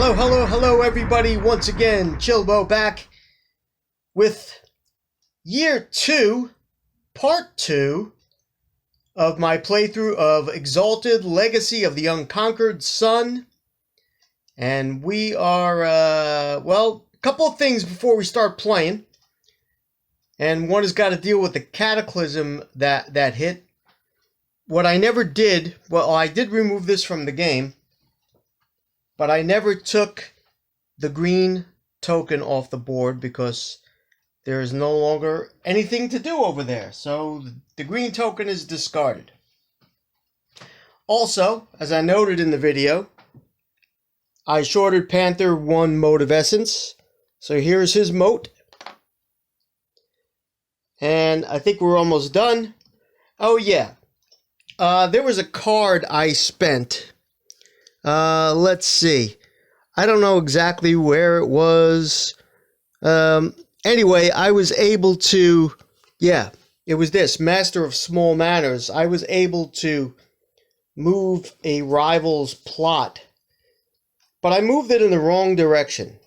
Hello, everybody. Once again, Chillbo back with year 2, part 2 of my playthrough of Exalted, Legacy of the Unconquered Sun. And we are, a couple of things before we start playing. And one has got to deal with the cataclysm that hit. What I never did, I did remove this from the game, but I never took the green token off the board because there is no longer anything to do over there. So the green token is discarded. Also, as I noted in the video, I shorted Panther 1 Mote of Essence. So here's his mote. And I think we're almost done. Oh yeah. There was a card I spent. Let's see. I don't know exactly where it was. Anyway, I was able to, it was this, Master of Small Matters. I was able to move a rival's plot, but I moved it in the wrong direction.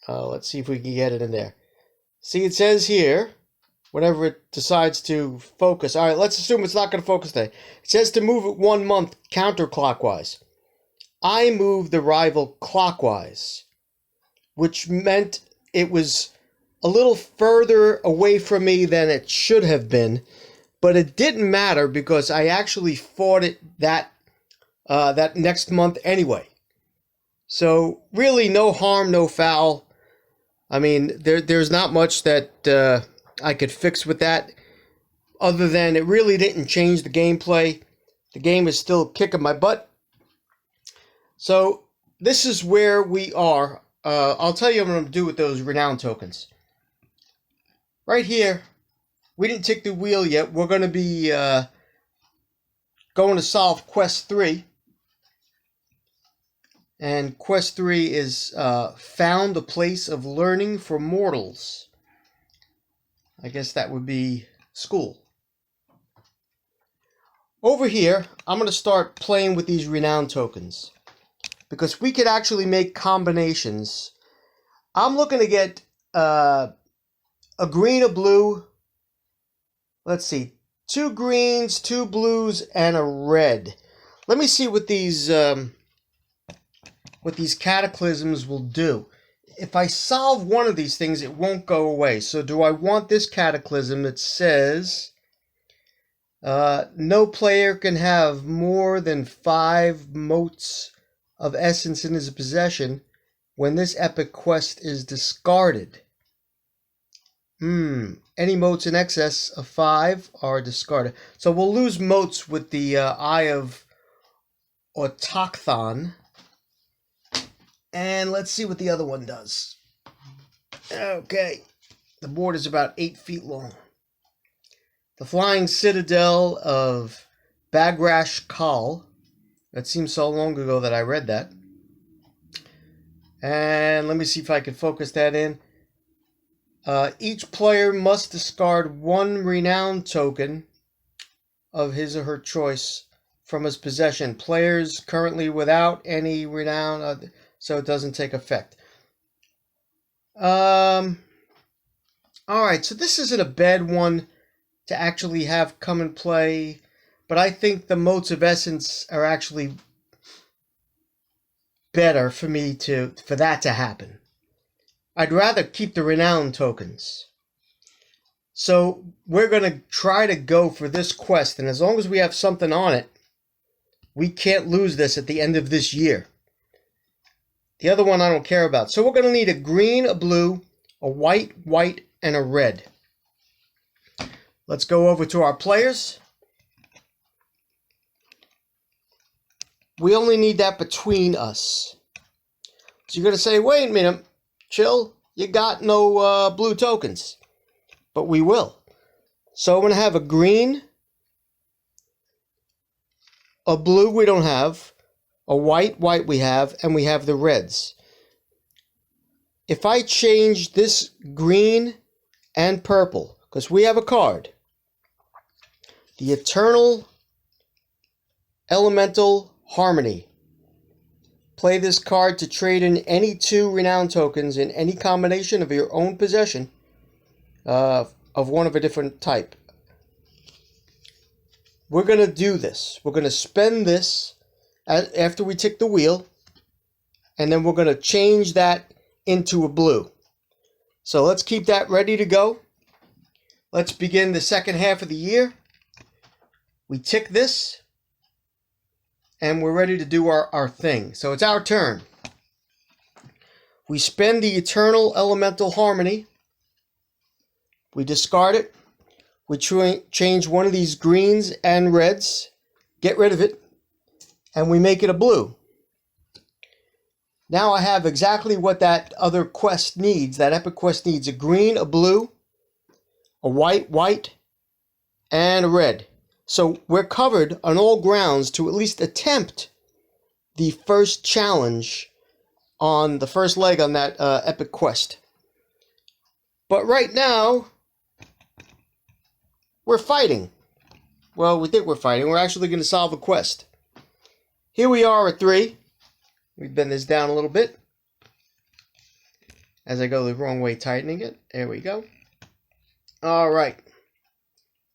Let's see if we can get it in there. See, it says here, whenever it decides to focus. All right, let's assume it's not going to focus today. It says to move it 1 month counterclockwise. I moved the rival clockwise, which meant it was a little further away from me than it should have been, but it didn't matter because I actually fought it that next month anyway. So really, no harm, no foul. I mean, there's not much that I could fix with that, other than it really didn't change the gameplay. The game is still kicking my butt. So this is where we are. I'll tell you what I'm going to do with those renown tokens. Right here, we didn't take the wheel yet. We're going to be going to solve Quest 3. And Quest 3 is found a place of learning for mortals. I guess that would be school. Over here, I'm going to start playing with these renown tokens, because we could actually make combinations. I'm looking to get a green, a blue. Let's see, 2 greens, 2 blues, and a red. Let me see what these cataclysms will do. If I solve one of these things, it won't go away. So do I want this cataclysm that says no player can have more than 5 motes of essence in his possession when this epic quest is discarded. Any motes in excess of 5 are discarded. So we'll lose motes with the Eye of Autochthon. And let's see what the other one does. Okay. The board is about 8 feet long. The Flying Citadel of Bagrash Kal. That seems so long ago that I read that. And let me see if I can focus that in. Each player must discard 1 renown token of his or her choice from his possession. Players currently without any renown, so it doesn't take effect. Alright, so this isn't a bad one to actually have come and play. But I think the motes of essence are actually better for that to happen. I'd rather keep the renown tokens. So we're going to try to go for this quest, and as long as we have something on it, we can't lose this at the end of this year. The other one I don't care about. So we're going to need a green, a blue, a white, and a red. Let's go over to our players. We only need that between us. So you're going to say, wait a minute, Chill, you got no blue tokens. But we will. So I'm going to have a green, a blue we don't have, a white we have, and we have the reds. If I change this green and purple, because we have a card, the Eternal Elemental Harmony. Play this card to trade in any 2 renown tokens in any combination of your own possession of one of a different type. We're going to do this. We're going to spend this after we tick the wheel, and then we're going to change that into a blue. So let's keep that ready to go. Let's begin the second half of the year. We tick this, and we're ready to do our thing. So it's our turn. We spend the Eternal Elemental Harmony. We discard it. We change one of these greens and reds. Get rid of it. And we make it a blue. Now I have exactly what that other quest needs. That epic quest needs a green, a blue, a white, and a red. So we're covered on all grounds to at least attempt the first challenge on the first leg on that epic quest. But right now, we're fighting. Well, we think we're fighting. We're actually going to solve a quest. Here we are at 3. We bend this down a little bit as I go the wrong way, tightening it. There we go. All right.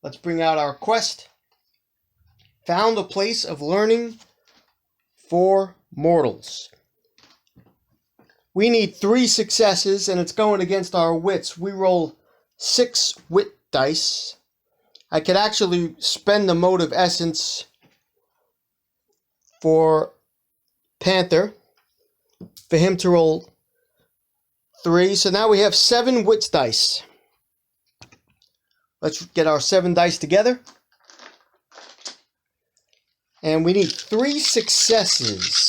Let's bring out our quest. Found a place of learning for mortals. We need 3 successes, and it's going against our wits. We roll 6 wit dice. I could actually spend the motive essence for Panther for him to roll 3. So now we have 7 wits dice. Let's get our 7 dice together. And we need 3 successes.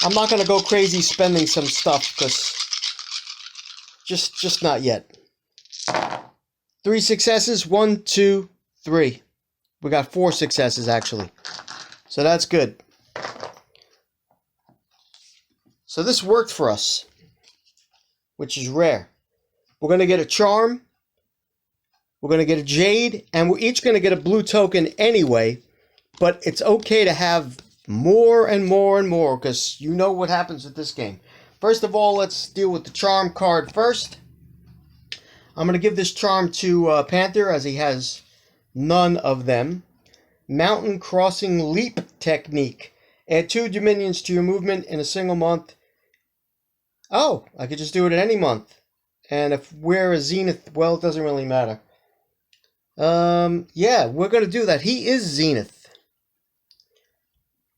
I'm not going to go crazy spending some stuff because just not yet. 3 successes. 1, 2, 3. We got 4 successes actually. So that's good. So this worked for us, which is rare. We're going to get a charm. We're going to get a jade. And we're each going to get a blue token anyway. But it's okay to have more and more and more, because you know what happens with this game. First of all, let's deal with the charm card first. I'm going to give this charm to Panther, as he has none of them. Mountain Crossing Leap Technique. Add 2 dominions to your movement in a single month. Oh, I could just do it in any month. And if we're a Zenith, well, it doesn't really matter. Yeah, we're going to do that. He is Zenith.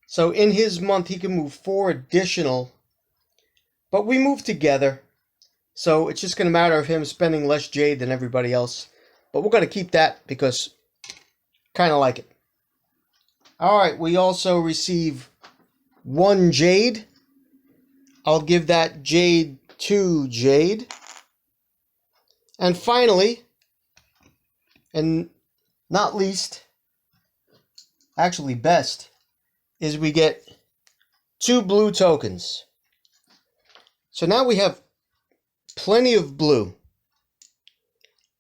So in his month, he can move 4 additional. But we move together. So it's just going to matter of him spending less jade than everybody else. But we're going to keep that because kind of like it. Alright, we also receive 1 jade. I'll give that jade to Jade. And finally, and not least, actually best, is we get 2 blue tokens. So now we have plenty of blue,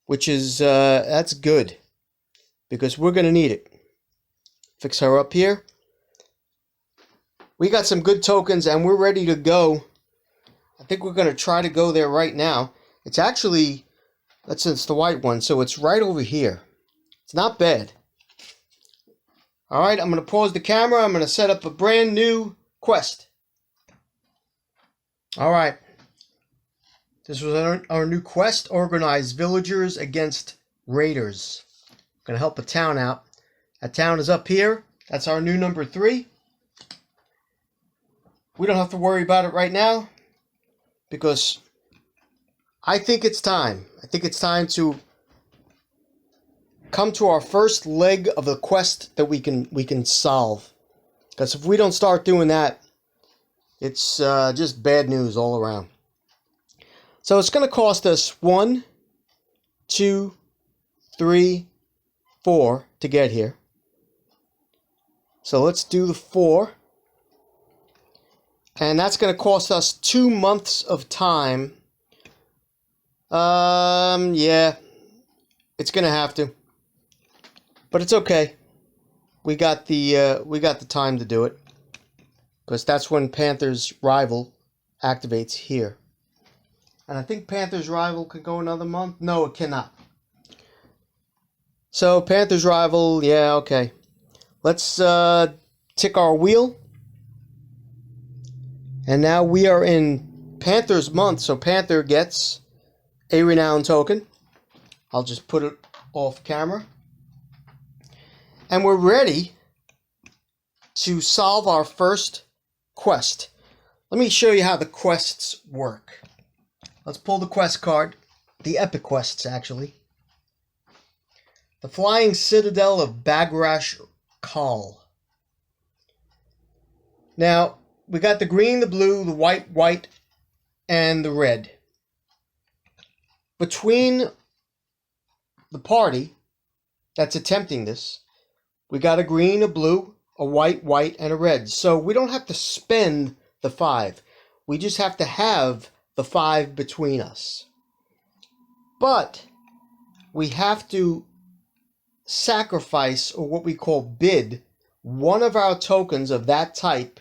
which is, that's good, because we're going to need it. Fix her up here. We got some good tokens, and we're ready to go. I think we're going to try to go there right now. It's actually, it's the white one, so it's right over here. It's not bad. Alright, I'm going to pause the camera. I'm going to set up a brand new quest. Alright. This was our new quest. Organize villagers against raiders. Going to help a town out. That town is up here. That's our new number 3. We don't have to worry about it right now, because I think it's time. I think it's time to come to our first leg of the quest that we can solve. Because if we don't start doing that, it's just bad news all around. So it's going to cost us 1, 2, 3, 4 to get here. So let's do the 4. And that's going to cost us 2 months of time. Yeah. It's going to have to. But it's okay. We got the time to do it. because that's when Panther's rival activates here. And I think Panther's rival can go another month. No, it cannot. So Panther's rival, yeah, okay. Let's tick our wheel. And now we are in Panther's month, so Panther gets a renown token. I'll just put it off camera. And we're ready to solve our first quest. Let me show you how the quests work. Let's pull the quest card. The epic quests, actually. The Flying Citadel of Bagrash Khal. Now, we got the green, the blue, the white, and the red. Between the party that's attempting this, we got a green, a blue, a white, and a red. So we don't have to spend the 5. We just have to have the 5 between us. But we have to sacrifice, or what we call bid, one of our tokens of that type,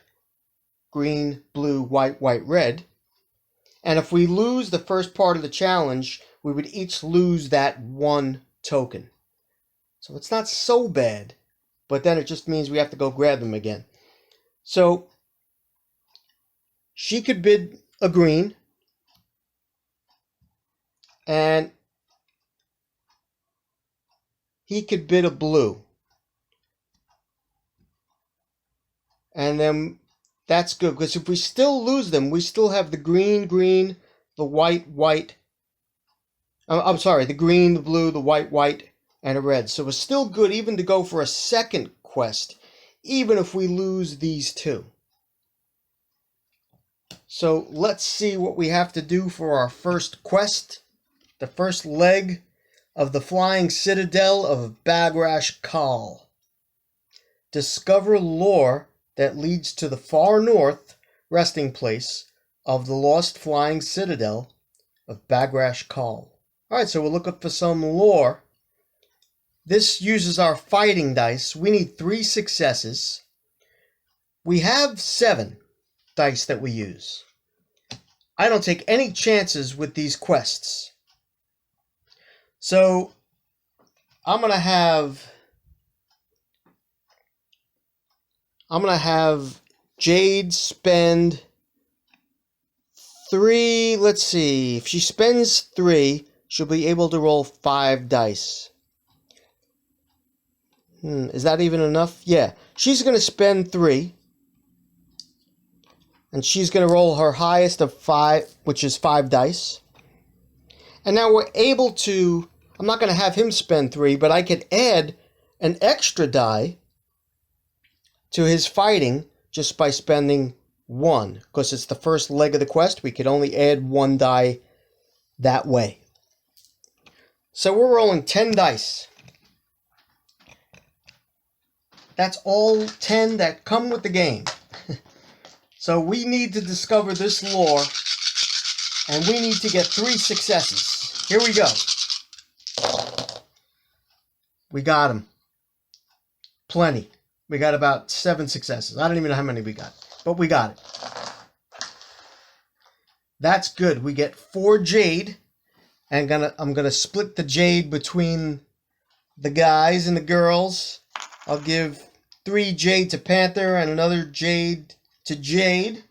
green, blue, white, red. And if we lose the first part of the challenge, we would each lose that one token. So it's not so bad, but then it just means we have to go grab them again. So she could bid a green, and he could bid a blue. And then that's good, because if we still lose them, we still have the green, the white. I'm sorry, the green, the blue, the white, and a red. So it's still good even to go for a second quest, even if we lose these 2. So let's see what we have to do for our first quest. The first leg of the Flying Citadel of Bagrash Khal. Discover lore that leads to the far north resting place of the lost Flying Citadel of Bagrash Khal. Alright, so we'll look up for some lore. This uses our fighting dice. We need 3 successes. We have 7 dice that we use. I don't take any chances with these quests. So I'm gonna have Jade spend 3. Let's see. If she spends 3, she'll be able to roll 5 dice. Is that even enough? Yeah. She's going to spend 3. And she's going to roll her highest of 5, which is 5 dice. And now we're able to... I'm not going to have him spend 3, but I could add an extra die to his fighting just by spending 1. Because it's the first leg of the quest. We could only add 1 die that way. So we're rolling 10 dice. That's all 10 that come with the game. So we need to discover this lore, and we need to get 3 successes. Here we go. We got them. Plenty. We got about 7 successes. I don't even know how many we got, but we got it. That's good. We get 4 jade, and I'm gonna split the jade between the guys and the girls. I'll give 3 jade to Panther and another jade to Jade.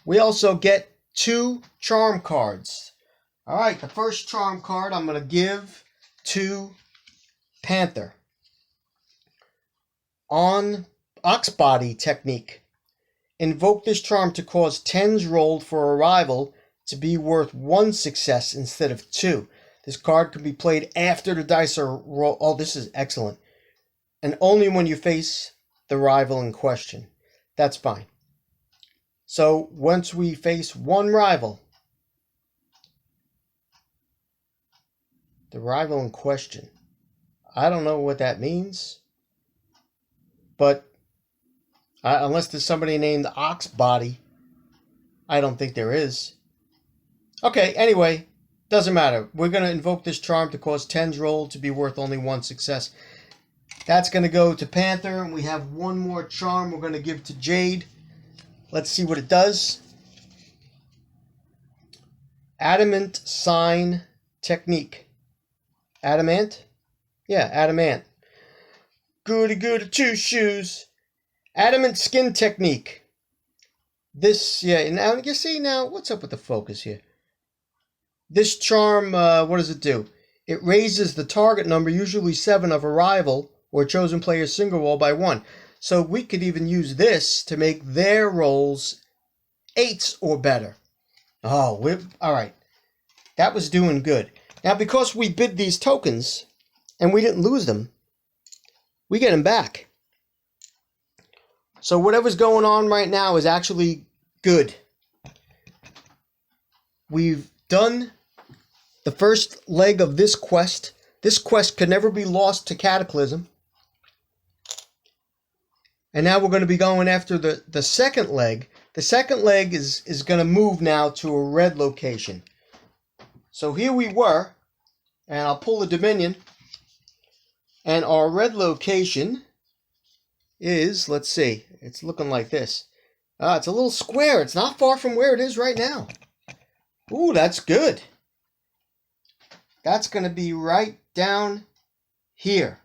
We also get 2 charm cards. Alright, the first charm card I'm going to give to Panther. On Oxbody technique. Invoke this charm to cause 10s rolled for a rival to be worth 1 success instead of 2. This card can be played after the dice are rolled. Oh, this is excellent. And only when you face the rival in question. That's fine. So once we face one rival, the rival in question, I don't know what that means, but unless there's somebody named Oxbody, I don't think there is. Okay, anyway, doesn't matter. We're going to invoke this charm to cause 10s rolled to be worth only 1 success. That's going to go to Panther, and we have 1 more charm we're going to give to Jade. Let's see what it does. Adamant sign technique. Adamant? Yeah, adamant. Goody goody two shoes. Adamant skin technique. This, yeah, now you see now, what's up with the focus here? This charm, what does it do? It raises the target number, usually 7, of a rival or chosen player's single roll by 1. So we could even use this to make their rolls 8s or better. Oh, all right. That was doing good. Now, because we bid these tokens and we didn't lose them, we get them back. So whatever's going on right now is actually good. We've done the first leg of this quest. This quest could never be lost to Cataclysm. And now we're going to be going after the second leg. The second leg is going to move now to a red location. So here we were, and I'll pull the Dominion. And our red location is, let's see, it's looking like this. It's a little square. It's not far from where it is right now. Ooh, that's good. That's going to be right down here.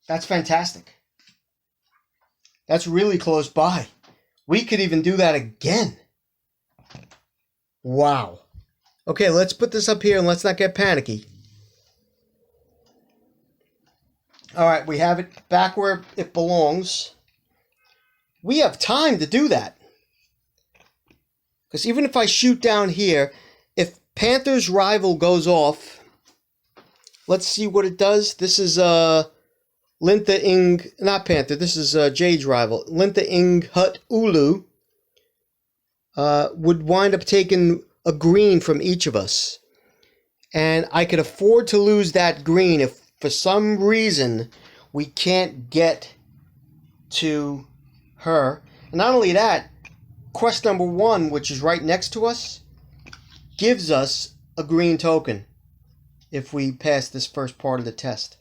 That's fantastic. That's really close by. We could even do that again. Wow. Okay, let's put this up here and let's not get panicky. All right, we have it back where it belongs. We have time to do that. Because even if I shoot down here, if Panther's rival goes off, let's see what it does. This is Lintha Ing, not Panther, this is Jade's rival. Lintha Ing Hut Ulu would wind up taking a green from each of us. And I could afford to lose that green if for some reason we can't get to her. And not only that, quest number 1, which is right next to us, gives us a green token if we pass this first part of the test.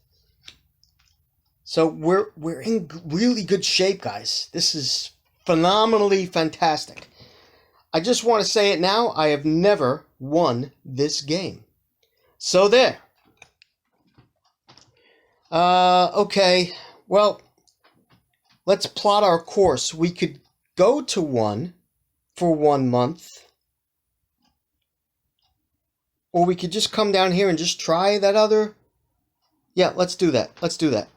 So we're in really good shape, guys. This is phenomenally fantastic. I just want to say it now, I have never won this game. So there. Okay, well, let's plot our course. We could go to 1 for 1 month. Or we could just come down here and just try that other... Yeah, let's do that. Let's do that.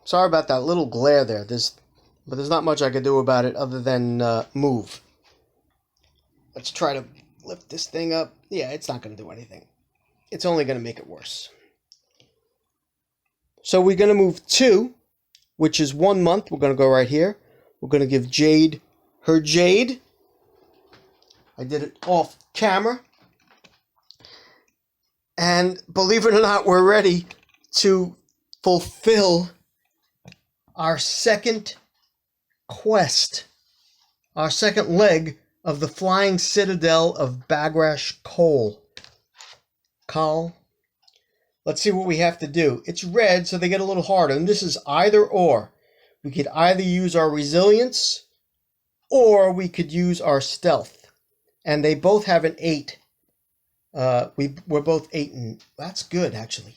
Sorry about that little glare there. But there's not much I could do about it other than move. Let's try to lift this thing up. Yeah, it's not going to do anything. It's only going to make it worse. So we're going to move 2, which is 1 month. We're going to go right here. We're going to give Jade her Jade. I did it off camera. And believe it or not, we're ready to fulfill our second quest, our second leg of the Flying Citadel of Bagrash Kol. Let's see what we have to do. It's red, so they get a little harder. And this is either or. We could either use our resilience or we could use our stealth. And they both have an 8. We're both 8, and that's good, actually.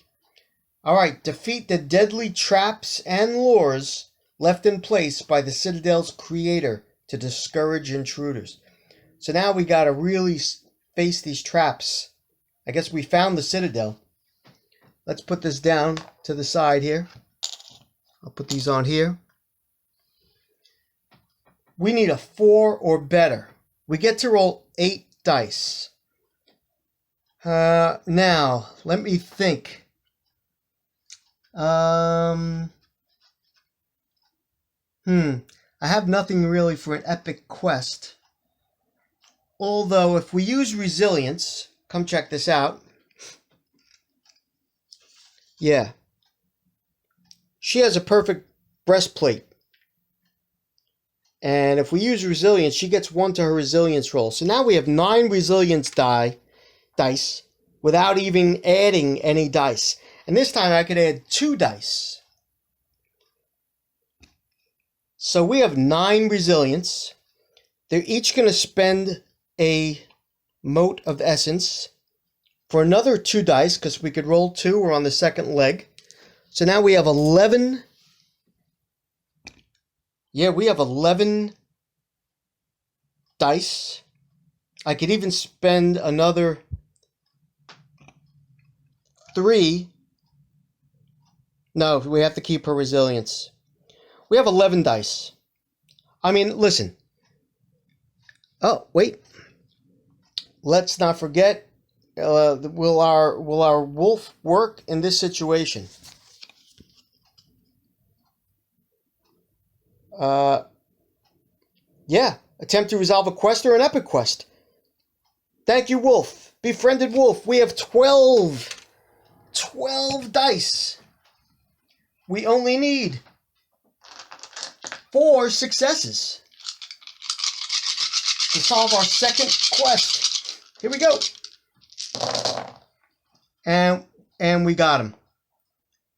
All right, defeat the deadly traps and lures left in place by the Citadel's creator to discourage intruders. So now we got to really face these traps. I guess we found the Citadel. Let's put this down to the side here. I'll put these on here. We need a 4 or better. We get to roll 8 dice. Now, let me think. I have nothing really for an epic quest. Although, if we use resilience, come check this out. Yeah. She has a perfect breastplate. And if we use resilience, she gets 1 to her resilience roll. So now we have 9 resilience dice without even adding any dice. And this time I could add 2 dice. So we have 9 resilience. They're each going to spend a mote of essence for another 2 dice, because we could roll 2. We're on the second leg. So now we have 11. Yeah, we have 11 dice. I could even spend another 3. No, we have to keep her resilience. We have 11 dice. I mean, listen. Oh, wait. Let's not forget, will our wolf work in this situation? Yeah. Attempt to resolve a quest or an epic quest. Thank you, wolf. Befriended wolf. We have 12. 12 dice. We only need 4 successes to solve our second quest. Here we go. And we got him.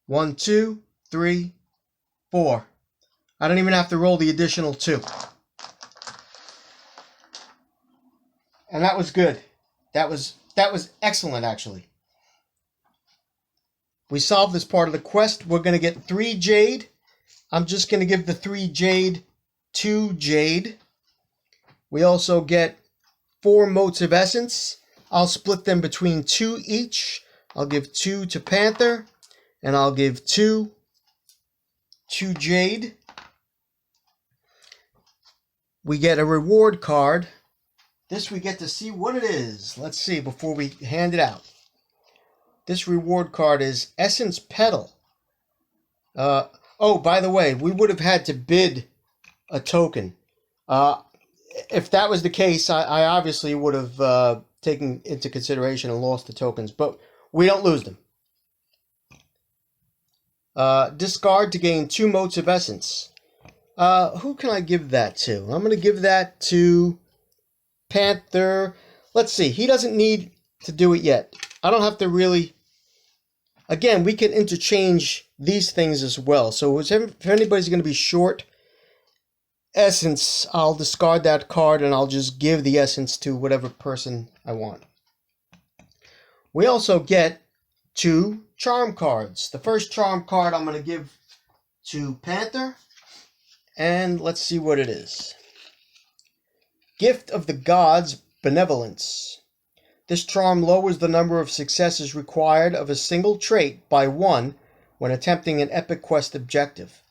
1, 2, 3, 4. I don't even have to roll the additional 2. And that was good. That was excellent, actually. We solved this part of the quest. We're going to get 3 jade. I'm just going to give the 3 jade to Jade. We also get 4 motes of essence. I'll split them between 2 each. I'll give 2 to Panther, and I'll give 2 to Jade. We get a reward card. This we get to see what it is. Let's see before we hand it out. This reward card is Essence Petal. Oh, by the way, we would have had to bid a token. If that was the case, I obviously would have taken into consideration and lost the tokens, but we don't lose them. Discard to gain 2 motes of essence. Who can I give that to? I'm going to give that to Panther. Let's see. He doesn't need to do it yet. I don't have to really... Again, we can interchange these things as well. So if anybody's going to be short essence, I'll discard that card and I'll just give the essence to whatever person I want. We also get 2 charm cards. The first charm card I'm going to give to Panther. And let's see what it is. Gift of the Gods, Benevolence. This charm lowers the number of successes required of a single trait by 1 when attempting an epic quest objective.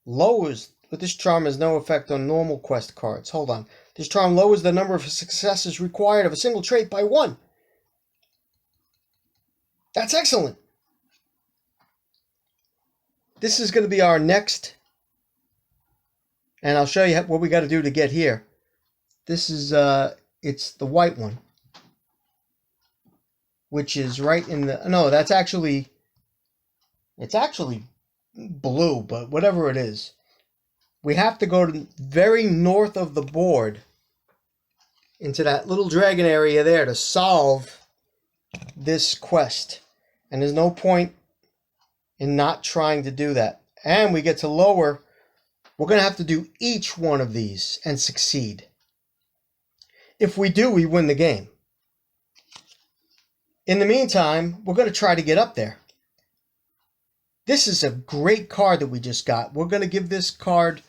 But this charm has no effect on normal quest cards. Hold on. This charm lowers the number of successes required of a single trait by 1. That's excellent. This is going to be our next, and I'll show you what we got to do to get here. This is, it's the white one, which is right in the, no, that's actually, it's actually blue, but whatever it is. We have to go to very north of the board into that little dragon area there to solve this quest. And there's no point in not trying to do that. And we get to lower. We're going to have to do each one of these and succeed. If we do, we win the game. In the meantime, we're going to try to get up there. This is a great card that we just got. We're going to give this card,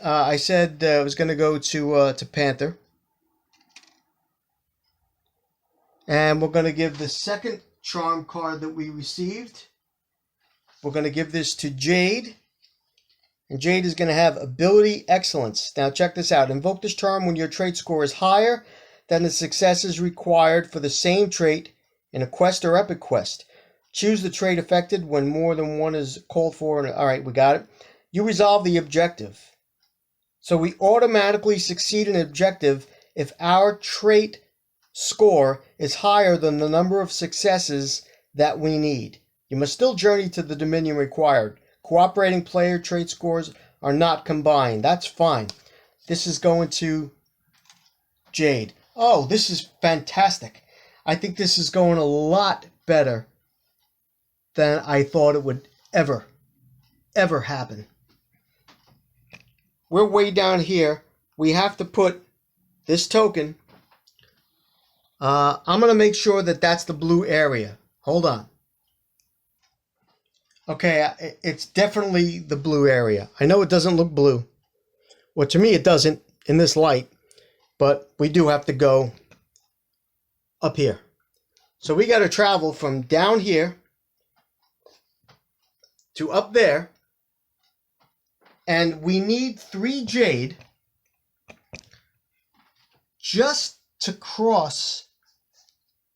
I said it was going to go to Panther. And we're going to give the second charm card that we received. We're going to give this to Jade. And Jade is going to have Ability Excellence. Now check this out. Invoke this charm when your trait score is higher than the successes required for the same trait in a quest or epic quest. Choose the trait affected when more than one is called for. All right, we got it. You resolve the objective. So we automatically succeed in an objective if our trait score is higher than the number of successes that we need. You must still journey to the dominion required. Cooperating player trait scores are not combined. That's fine. This is going to Jade. Oh, this is fantastic. I think this is going a lot better than I thought it would ever happen. we're way down here. We have to put this token. I'm going to make sure that that's the blue area. Hold on. Okay, it's definitely the blue area. I know it doesn't look blue. Well, to me it doesn't in this light, but we do have to go up here. So we got to travel from down here to up there, and we need 3 jade just to cross.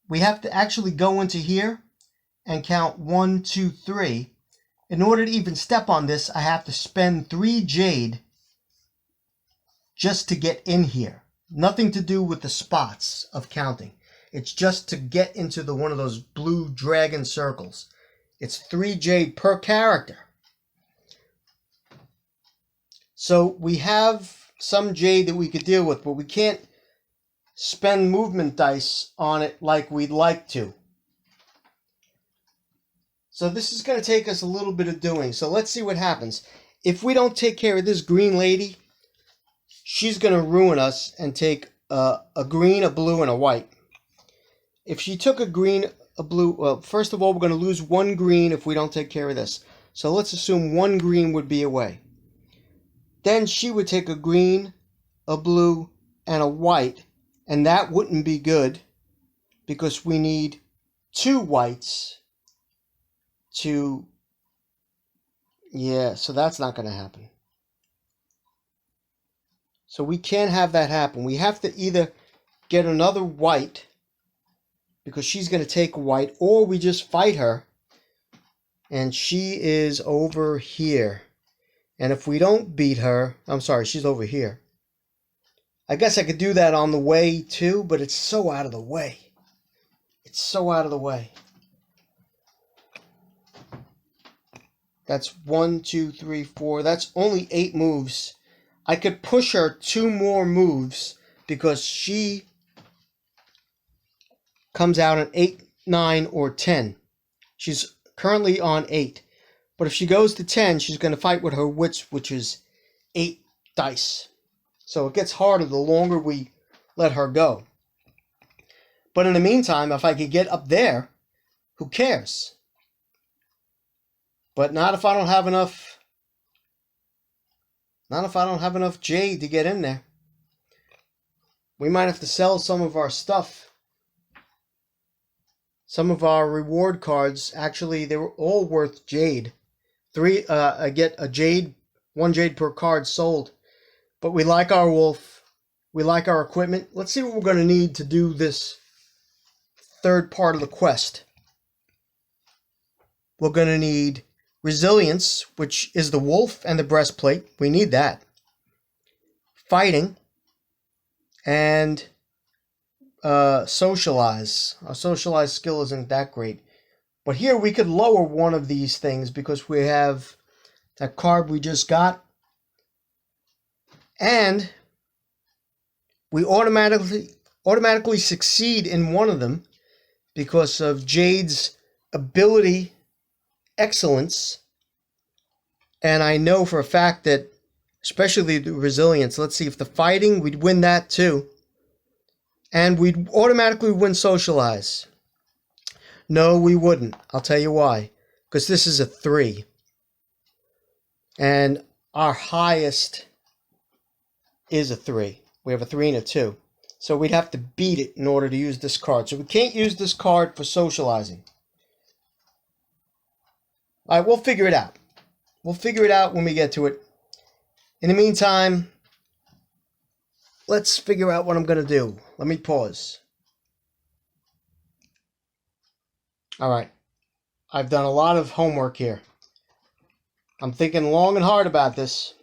We have to actually go into here and count 1, 2, 3. In order to even step on this, I have to spend 3 jade just to get in here. Nothing to do with the spots of counting. It's just to get into one of those blue dragon circles. It's 3 jade per character. So we have some jade that we could deal with, but we can't spend movement dice on it like we'd like to. So this is going to take us a little bit of doing. So let's see what happens. If we don't take care of this green lady, she's going to ruin us and take a green, a blue, and a white. If she took a green, a blue, well, first of all, we're going to lose 1 green if we don't take care of this. So let's assume 1 green would be away. Then she would take a green, a blue, and a white, and that wouldn't be good because we need 2 whites to, yeah, so that's not going to happen. So we can't have that happen. We have to either get another white because she's going to take white, or we just fight her and she is over here. And if we don't beat her, I'm sorry, she's over here. I guess I could do that on the way too, but it's so out of the way. It's so out of the way. That's 1, 2, 3, 4. That's only 8 moves. I could push her 2 more moves because she comes out at 8, 9, or 10. She's currently on 8. But if she goes to 10, she's going to fight with her wits, which is 8 dice. So it gets harder the longer we let her go. But in the meantime, if I could get up there, who cares? But not if I don't have enough. Not if I don't have enough jade to get in there. We might have to sell some of our stuff. Some of our reward cards, actually, they were all worth jade. I get a jade, 1 jade per card sold. But we like our wolf. We like our equipment. Let's see what we're going to need to do this third part of the quest. We're going to need resilience, which is the wolf and the breastplate. We need that. Fighting. And socialize. Our socialize skill isn't that great. But here we could lower one of these things because we have that card we just got. And we automatically succeed in one of them because of Jade's ability excellence. And I know for a fact that, especially the resilience, let's see, if the fighting, we'd win that too. And we'd automatically win socialize. No, we wouldn't. I'll tell you why. Because this is a 3. And our highest is a 3. We have a 3 and a 2. So we'd have to beat it in order to use this card. So we can't use this card for socializing. All right, we'll figure it out. We'll figure it out when we get to it. In the meantime, let's figure out what I'm going to do. Let me pause. All right. I've done a lot of homework here. I'm thinking long and hard about this.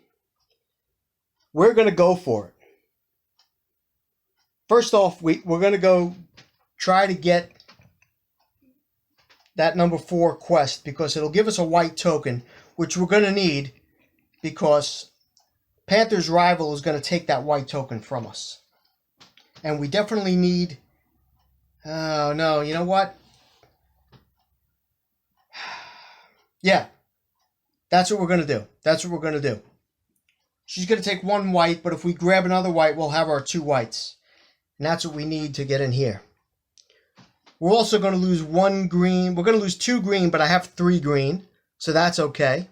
We're going to go for it. First off, we're going to go try to get that number 4 quest because it'll give us a white token, which we're going to need because Panther's rival is going to take that white token from us. And we definitely need... Oh, no, you know what? Yeah, that's what we're going to do. That's what we're going to do. She's going to take 1 white, but if we grab another white, we'll have our 2 whites. And that's what we need to get in here. We're also going to lose 1 green. We're going to lose 2 green, but I have 3 green, so that's okay.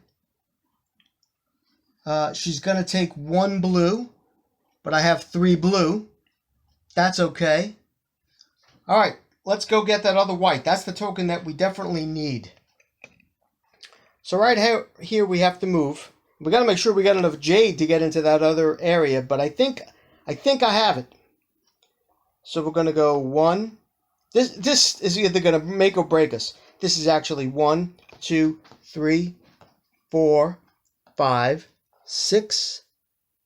She's going to take 1 blue, but I have 3 blue. That's okay. All right, let's go get that other white. That's the token that we definitely need. So right here we have to move. We got to make sure we got enough jade to get into that other area, but I think I have it. So we're going to go 1. This is either going to make or break us. This is actually 1, 2, 3, 4, 5, 6,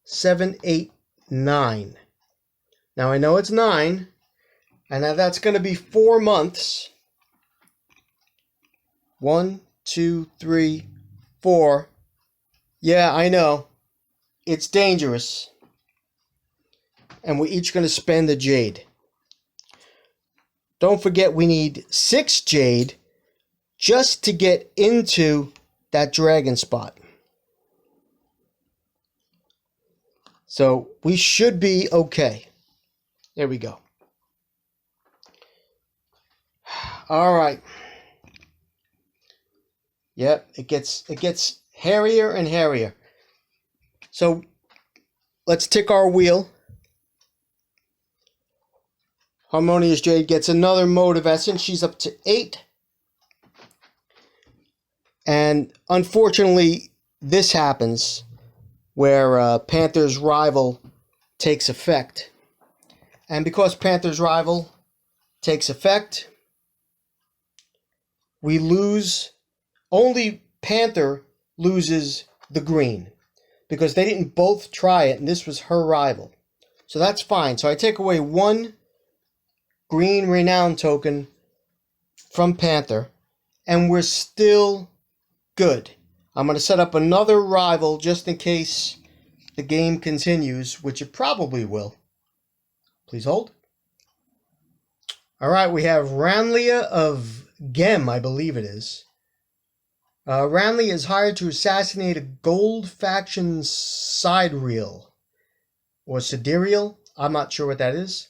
7, 8, 9. Now I know it's 9, and now that's going to be 4 months. 1, 2, 3, 4. Yeah, I know. It's dangerous. And we're each going to spend a jade. Don't forget we need 6 jade just to get into that dragon spot. So we should be okay. There we go. All right. Yep, it gets hairier and hairier. So let's tick our wheel. Harmonious Jade gets another mode of essence. She's up to 8. And unfortunately, this happens where Panther's Rival takes effect. And because Panther's Rival takes effect, we lose. Only Panther loses the green because they didn't both try it, and this was her rival. So that's fine. So I take away 1 green renown token from Panther, and we're still good. I'm going to set up another rival just in case the game continues, which it probably will. Please hold. All right, we have Ranlia of Gem, I believe it is. Ranlia is hired to assassinate a gold faction sidereal or sidereal. I'm not sure what that is.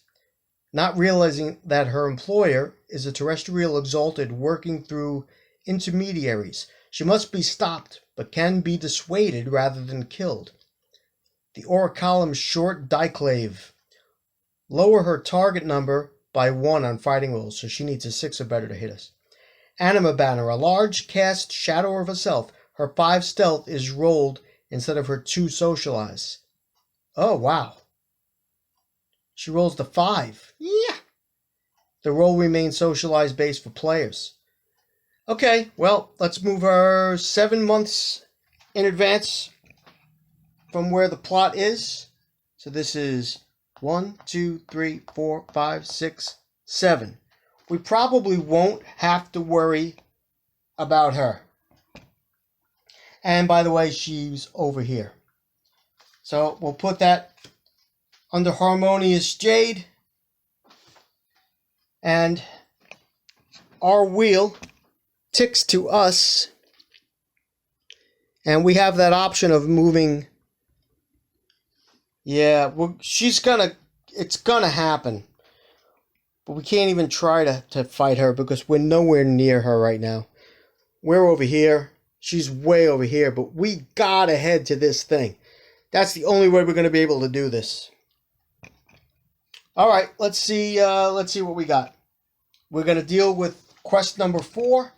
Not realizing that her employer is a terrestrial Exalted working through intermediaries. She must be stopped, but can be dissuaded rather than killed. The Orichalum Short Diclave. Lower her target number by 1 on fighting rolls, so she needs a 6 or better to hit us. Anima Banner, a large cast shadow of herself. Her 5 stealth is rolled instead of her 2 socialize. Oh, wow. She rolls the 5. Yeah. The roll remains socialized base for players. Okay, well, let's move her 7 months in advance from where the plot is. So this is 1, 2, 3, 4, 5, 6, 7. We probably won't have to worry about her. And by the way, she's over here. So we'll put that under Harmonious Jade. And our wheel ticks to us. And we have that option of moving. Yeah, it's gonna happen. But we can't even try to fight her because we're nowhere near her right now. We're over here. She's way over here, but we gotta head to this thing. That's the only way we're gonna be able to do this. All right, let's see what we got. We're gonna deal with quest number 4.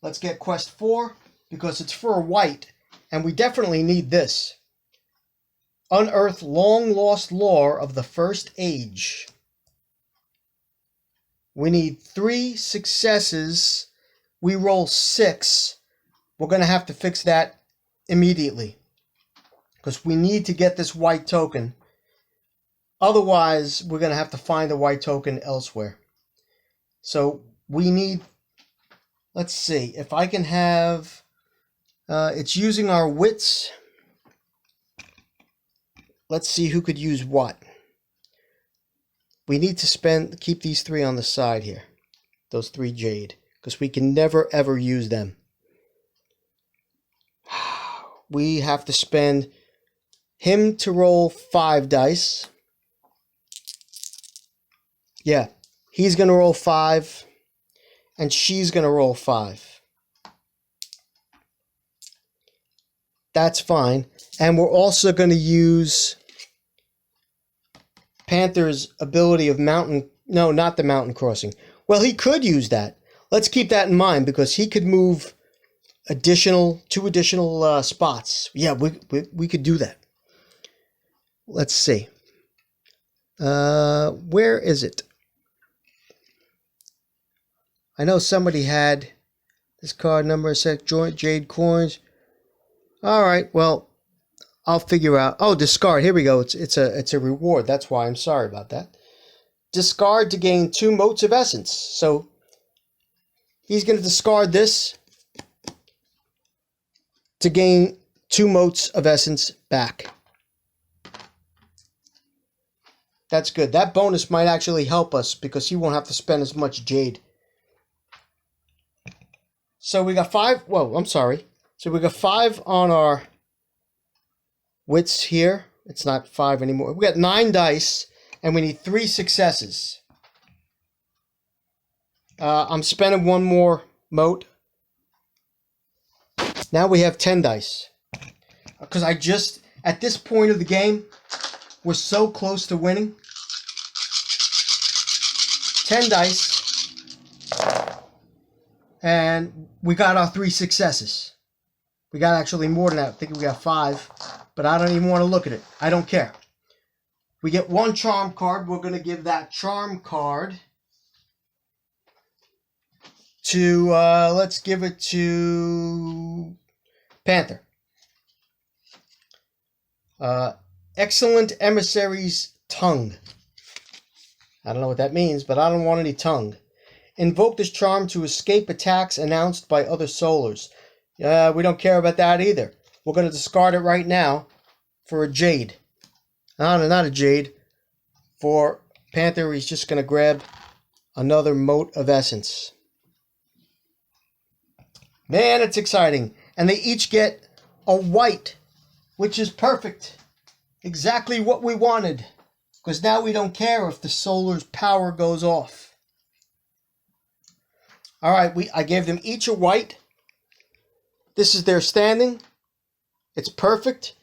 Let's get quest 4 because it's for a white, and we definitely need this. Unearth long lost lore of the First Age. We need 3 successes. We roll 6. We're going to have to fix that immediately because we need to get this white token. Otherwise, we're going to have to find the white token elsewhere. So we need, let's see, if I can have, it's using our wits. Let's see who could use what. We need to keep these 3 on the side here. Those 3 jade. Because we can never ever use them. We have to spend him to roll 5 dice. Yeah, he's going to roll 5, and she's going to roll 5. That's fine. And we're also going to use Panther's ability of mountain... No, not the mountain crossing. Well, he could use that. Let's keep that in mind, because he could move two additional spots. Yeah, we could do that. Let's see. Where is it? I know somebody had this card number, set joint, jade coins. All right, well, I'll figure out. Oh, discard. Here we go. It's a reward. That's why. I'm sorry about that. Discard to gain 2 motes of essence. So he's going to discard this to gain 2 motes of essence back. That's good. That bonus might actually help us because he won't have to spend as much jade. So we got 5. Whoa, I'm sorry. So we got 5 on our wits here. It's not 5 anymore. We got 9 dice, and we need 3 successes. I'm spending 1 more mote. Now we have 10 dice. Because at this point of the game, we're so close to winning. 10 dice. And we got our 3 successes. We got actually more than that. I think we got 5. But I don't even want to look at it. I don't care. We get 1 charm card. We're going to give that charm card to, let's give it to Panther. Excellent Emissary's Tongue. I don't know what that means, but I don't want any tongue. Invoke this charm to escape attacks announced by other solars. We don't care about that either. We're going to discard it right now for a jade. No, not a jade. For Panther, he's just going to grab another mote of essence. Man, it's exciting. And they each get a white, which is perfect. Exactly what we wanted. Because now we don't care if the solar's power goes off. All right, I gave them each a white. This is their standing. It's perfect.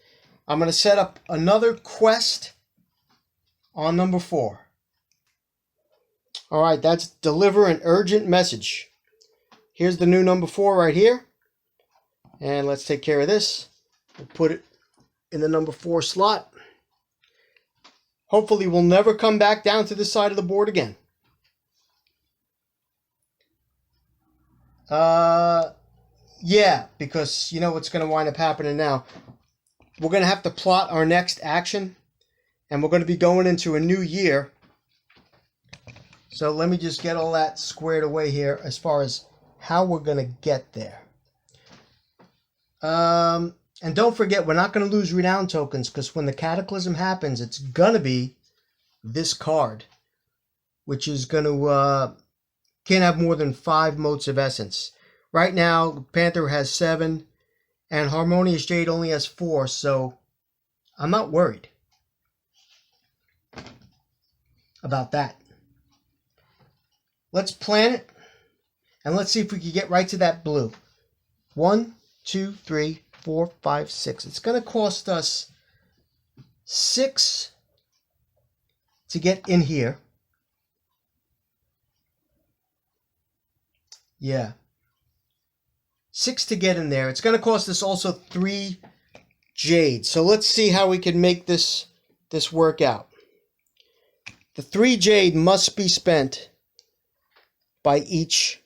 I'm going to set up another quest on number 4. All right, that's deliver an urgent message. Here's the new number 4 right here. And let's take care of this. We'll put it in the number 4 slot. Hopefully we'll never come back down to this side of the board again. Yeah, because you know what's going to wind up happening now. We're going to have to plot our next action, and we're going to be going into a new year. So let me just get all that squared away here as far as how we're going to get there. And don't forget, we're not going to lose renown tokens, because when the cataclysm happens, it's going to be this card, which is going to can't have more than 5 motes of essence. Right now, Panther has 7, and Harmonious Jade only has 4, so I'm not worried about that. Let's plan it, and let's see if we can get right to that blue. 1, 2, 3, 4, 5, 6. It's going to cost us 6 to get in here. Yeah. 6 to get in there. It's going to cost us also 3 jade. So let's see how we can make this work out. The 3 jade must be spent by each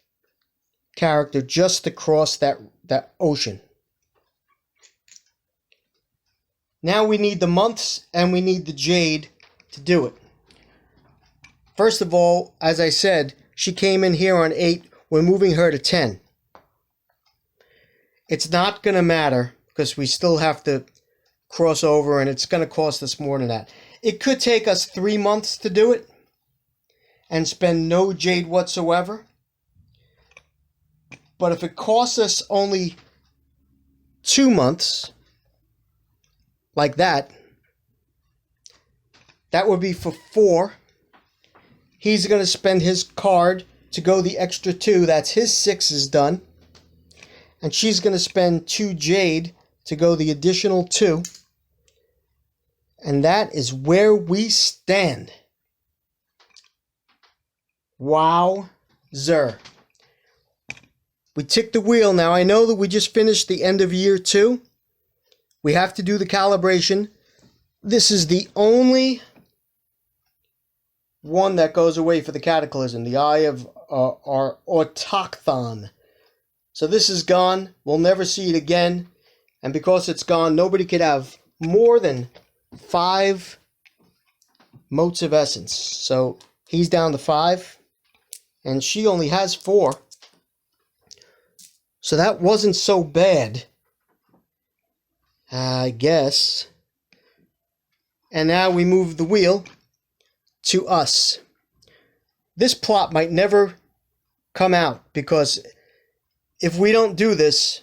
character just to cross that ocean. Now we need the months and we need the jade to do it. First of all, as I said, she came in here on 8. We're moving her to 10. It's not going to matter because we still have to cross over, and it's going to cost us more than that. It could take us 3 months to do it and spend no jade whatsoever. But if it costs us only 2 months, like that, That would be for 4. He's going to spend his card to go the extra 2. That's his 6 is done. And she's going to spend 2 jade to go the additional 2. And that is where we stand. Wowzer. We tick the wheel. Now, I know that we just finished the end of year 2. We have to do the calibration. This is the only one that goes away for the cataclysm, the Eye of our autochthon. So this is gone. We'll never see it again. And because it's gone, nobody could have more than 5 motes of essence. So he's down to 5. And she only has 4. So that wasn't so bad, I guess. And now we move the wheel to us. This plot might never come out, because if we don't do this,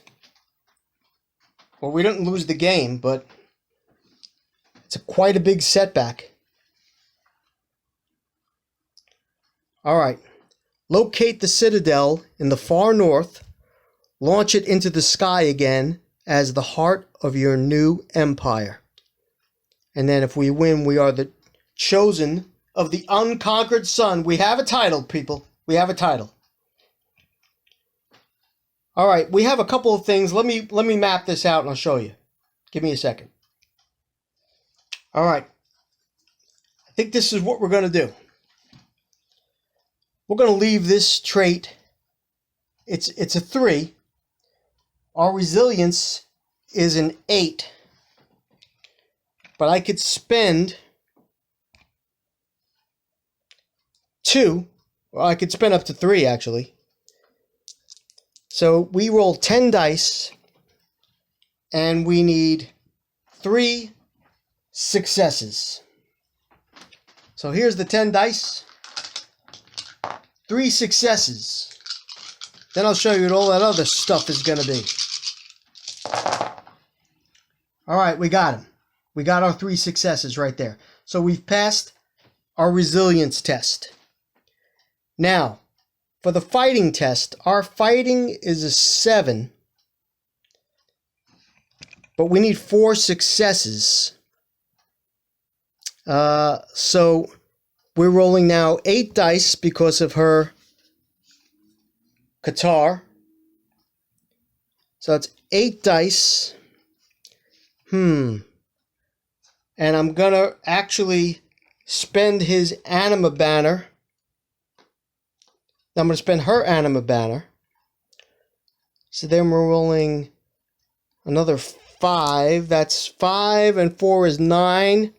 well, we don't lose the game, but it's quite a big setback. All right. Locate the citadel in the far north. Launch it into the sky again as the heart of your new empire. And then if we win, we are the chosen of the unconquered sun. We have a title, people. We have a title. All right, we have a couple of things. Let me map this out and I'll show you. Give me a second. All right. I think this is what we're going to do. We're going to leave this trait. It's a 3. Our resilience is an 8. But I could spend 2. Well, I could spend up to 3, actually. So we roll 10 dice, and we need 3 successes. So here's the 10 dice. 3 successes. Then I'll show you what all that other stuff is going to be. All right, we got them. We got our 3 successes right there. So we've passed our resilience test. Now, for the fighting test, our fighting is a 7. But we need 4 successes. So we're rolling now 8 dice because of her Qatar. So that's 8 dice. And I'm going to actually spend his anima banner. I'm going to spend her anima banner. So then we're rolling another 5. That's 5 and 4 is 9.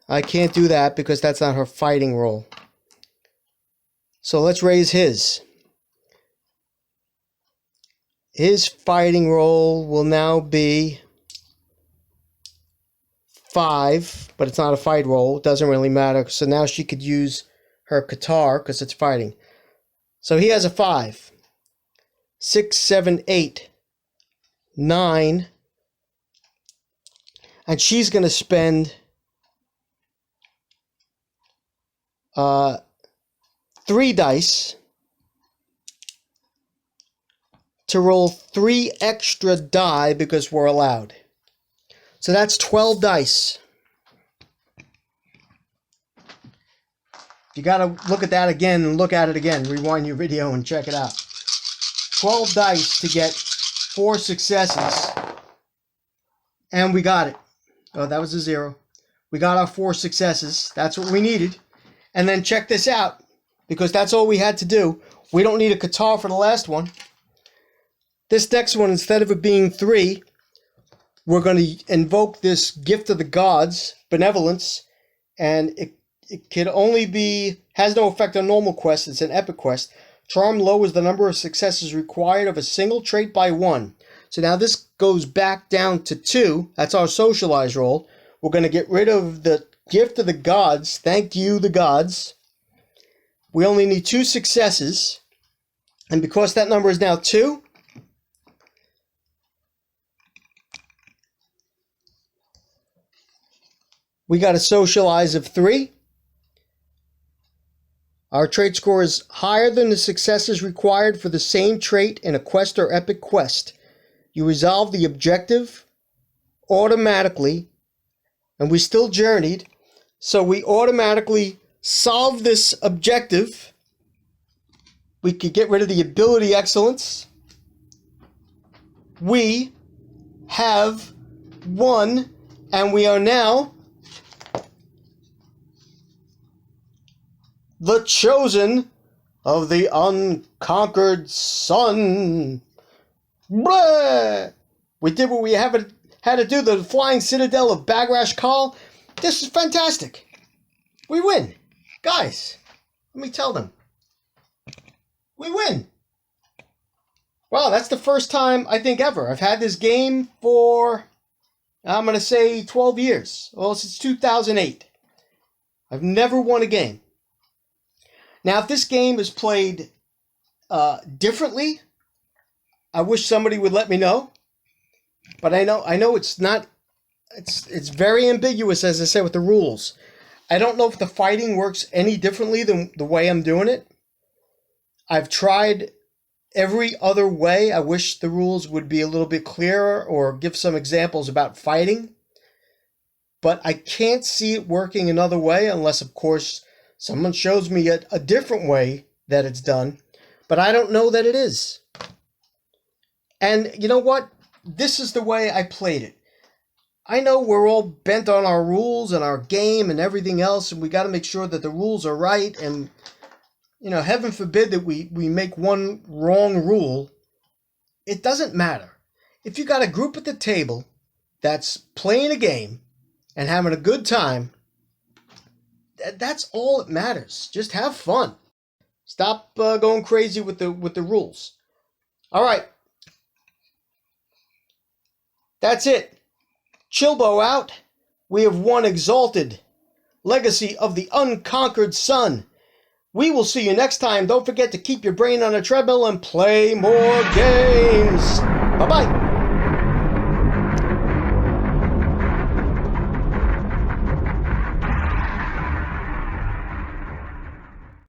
I can't do that because that's not her fighting roll. So let's raise his. His fighting roll will now be 5, but it's not a fight roll. It doesn't really matter. So now she could use her Qatar because it's fighting. So he has a 5. 6, 7, 8, 9. And she's going to spend 3 dice to roll 3 extra die because we're allowed. So that's 12 dice. You got to look at that again and look at it again. Rewind your video and check it out. 12 dice to get 4 successes. And we got it. Oh, that was a 0. We got our 4 successes. That's what we needed. And then check this out, because that's all we had to do. We don't need a Qatar for the last one. This next one, instead of it being 3, we're going to invoke this gift of the gods, benevolence, and it could only be, has no effect on normal quests. It's an epic quest. Charm lowers the number of successes required of a single trait by 1. So now this goes back down to 2. That's our socialize roll. We're going to get rid of the gift of the gods. Thank you, the gods. We only need 2 successes. And because that number is now 2, We got a socialize of 3. Our trait score is higher than the successes required for the same trait in a quest or epic quest. You resolve the objective automatically, and we still journeyed, so we automatically solved this objective. We could get rid of the ability excellence. We have won, and we are now the chosen of the unconquered sun. Blah! We did what we had to do, the flying citadel of Bagrash Kal. This is fantastic. We win. Guys, let me tell them. We win. Wow, that's the first time, I think, ever. I've had this game for, I'm going to say 12 years. Well, since 2008. I've never won a game. Now, if this game is played differently, I wish somebody would let me know. But I know it's not, it's very ambiguous, as I said, with the rules. I don't know if the fighting works any differently than the way I'm doing it. I've tried every other way. I wish the rules would be a little bit clearer or give some examples about fighting. But I can't see it working another way unless, of course, someone shows me a different way that it's done. But I don't know that it is. And you know what? This is the way I played it. I know we're all bent on our rules and our game and everything else, and we got to make sure that the rules are right. And, you know, heaven forbid that we make one wrong rule. It doesn't matter. If you got a group at the table that's playing a game and having a good time, that's all that matters. Just have fun. Stop going crazy with the rules. All right. That's it. Chillbo out. We have won Exalted. Legacy of the Unconquered Sun. We will see you next time. Don't forget to keep your brain on a treadmill and play more games. Bye-bye.